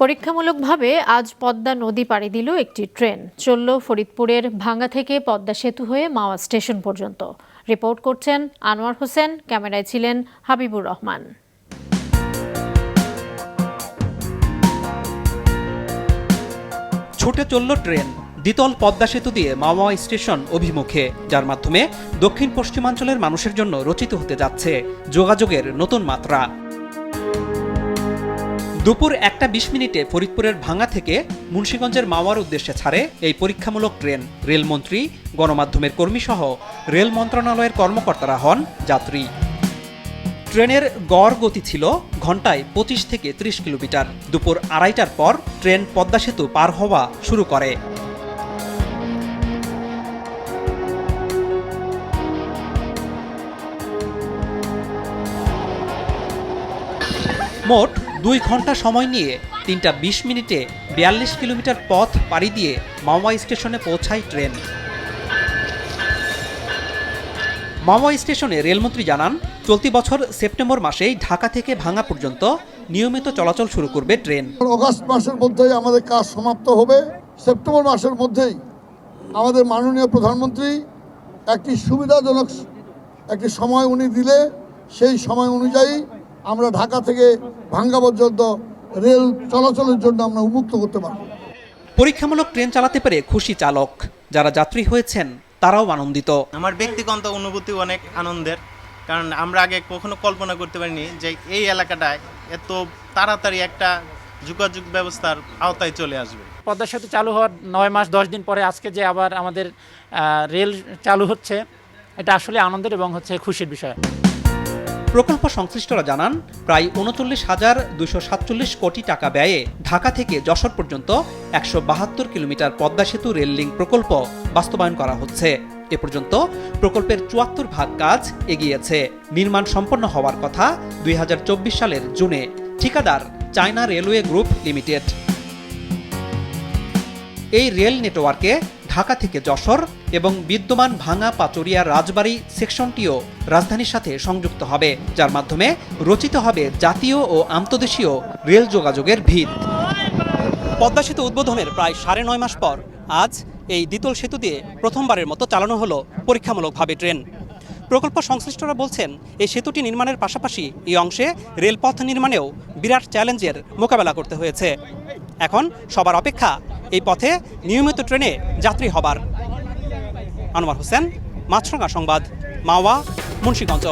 পরীক্ষামূলকভাবে আজ পদ্মা নদী পাড়ি দিল একটি ট্রেন। চলল ফরিদপুরের ভাঙ্গা থেকে পদ্মা সেতু হয়ে মাওয়া স্টেশন পর্যন্ত। রিপোর্ট করছেন আনোয়ার হোসেন, ক্যামেরায় ছিলেন হাবিবুর রহমান। ছুটে চলল ট্রেন দ্বিতল পদ্মা সেতু দিয়ে মাওয়া স্টেশন অভিমুখে, যার মাধ্যমে দক্ষিণ পশ্চিমাঞ্চলের মানুষের জন্য রচিত হতে যাচ্ছে যোগাযোগের নতুন মাত্রা। দুপুর 1:20 ফরিদপুরের ভাঙ্গা থেকে মুন্সিগঞ্জের মাওয়ার উদ্দেশ্যে ছাড়ে এই পরীক্ষামূলক ট্রেন। রেলমন্ত্রী, গণমাধ্যমের কর্মীসহ রেল মন্ত্রণালয়ের কর্মকর্তারা হন যাত্রী। ট্রেনের গড় গতি ছিল ঘন্টায় 25 থেকে 30 কিলোমিটার। দুপুর 2:30টার পর ট্রেন পদ্মা সেতু পার হওয়া শুরু করে। মোট 2 ঘন্টা সময় নিয়ে 3:20 42 কিলোমিটার পথ পাড়ি দিয়ে মাওয়া স্টেশনে পৌঁছায় ট্রেন। মাওয়া স্টেশনে রেলমন্ত্রী জানান, চলতি বছর সেপ্টেম্বর মাসেই ঢাকা থেকে ভাঙ্গা পর্যন্ত নিয়মিত চলাচল শুরু করবে ট্রেন। অগাস্ট মাসের মধ্যেই আমাদের কাজ সমাপ্ত হবে। সেপ্টেম্বর মাসের মধ্যেই আমাদের মাননীয় প্রধানমন্ত্রী একটি সুবিধাজনক একটি সময় উনি দিলে সেই সময় অনুযায়ী আমরা ঢাকা থেকে ভাঙ্গা পর্যন্ত রেল চলাচলের জন্য আমরা উন্মুক্ত করতে পারব। পরীক্ষামূলক ট্রেন চালাতে পেরে খুশি চালক, যারা যাত্রী হয়েছেন তারাও আনন্দিত। আমার ব্যক্তিগত অনুভূতি অনেক আনন্দের, কারণ আমরা আগে কখনো কল্পনা করতে পারিনি যে এই এলাকাটায় এত তাড়াতাড়ি একটা যোগাযোগ ব্যবস্থার আওতায় চলে আসবে। পদ্মা সেতু চালু হওয়ার 9 মাস 10 দিন পরে আজকে যে আবার আমাদের রেল চালু হচ্ছে, এটা আসলে আনন্দের এবং খুশির বিষয়। প্রকল্প সংশ্লিষ্টরা জানান, প্রায় 39,247 কোটি টাকা ব্যয়ে ঢাকা থেকে যশোর পর্যন্ত 172 কিলোমিটার পদ্মা সেতু রেল লিঙ্ক প্রকল্প বাস্তবায়ন করা হচ্ছে। এ পর্যন্ত প্রকল্পের 74% কাজ এগিয়েছে। নির্মাণ সম্পন্ন হওয়ার কথা 2024 সালের জুনে। ঠিকাদার চায়না রেলওয়ে গ্রুপ লিমিটেড। এই রেল নেটওয়ার্কে ঢাকা থেকে যশোর এবং বিদ্যমান ভাঙ্গা, পাচুরিয়া, রাজবাড়ী সেকশনটিও রাজধানীর সাথে সংযুক্ত হবে, যার মাধ্যমে রচিত হবে জাতীয় ও আন্তর্দেশীয় রেল যোগাযোগের ভিত। পদ্মা সেতু উদ্বোধনের প্রায় 9.5 মাস পর আজ এই দ্বিতল সেতু দিয়ে প্রথমবারের মতো চালানো হলো পরীক্ষামূলকভাবে ট্রেন। প্রকল্প সংশ্লিষ্টরা বলছেন, এই সেতুটি নির্মাণের পাশাপাশি এই অংশে রেলপথ নির্মাণেও বিরাট চ্যালেঞ্জের মোকাবেলা করতে হয়েছে। এখন সবার অপেক্ষা এই পথে নিয়মিত ট্রেনে যাত্রী হবার। আনোয়ার হোসেন, মাছরাঙা সংবাদ, মাওয়া, মুন্সিগঞ্জ।